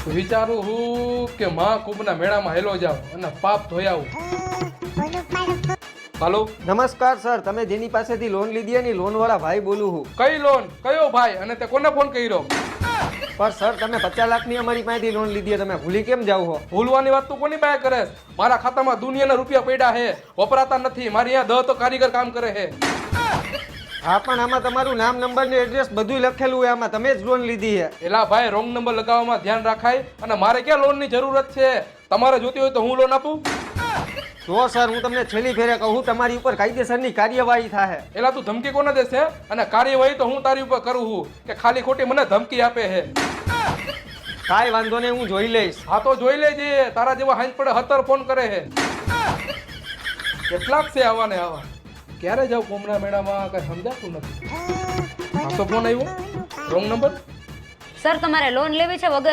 વિચારું હું કે માં કુંભના મેળામાં હેલો જાઉં અને પાપ ધોઈ આવું. હાલો, નમસ્કાર સર, તમે જેની પાસેથી લોન લીધી એની લોન વાળા ભાઈ બોલું છું. કઈ લોન? કયો ભાઈ? અને તે કોને ફોન કર્યો? પણ સર તમે 50 લાખની અમારી પાસેથી લોન લીધી, તમે ભૂલી કેમ જાવ છો? ભૂલવાની વાત તું કોની પાસે કરે? મારા ખાતામાં દુનિયાના રૂપિયા પડ્યા હે, વપરાતા નથી. મારી અહીંયા 10 તો કારીગર કામ કરે હે. હા પણ આમાં તમારું નામ, નંબર ને એડ્રેસ બધું લખેલું હોય, આમાં તમે જ લોન લીધી છે. એલા ભાઈ, રોંગ નંબર લગાવવામાં ધ્યાન રાખાય. અને મારે ક્યાં લોનની જરૂરત છે? તમારે જોતી હોય તો હું લોન આપું? તો સર હું તમને છેલ્લી ફેરે કહું, તમારી ઉપર કાયદેસરની કાર્યવાહી થાય. એલા તું ધમકી કોને દેશે? અને કાર્યવાહી તો હું તારી ઉપર કરું છું કે ખાલી ખોટી મને ધમકી આપે હે? કાંઈ વાંધો નહીં, હું જોઈ લઈશ. હા તો જોઈ લેજે. તારા જેવા હાંજ પડે 17 ફોન કરે હે. કેટલાક છે આવા ને આવા. ક્યારે જાવ કુંભના મેળામાં કઈ સમજાતું નથી. હા તો ફોન આવ્યો, રોંગ નંબર. સર તમારે લોન લેવી છે વગર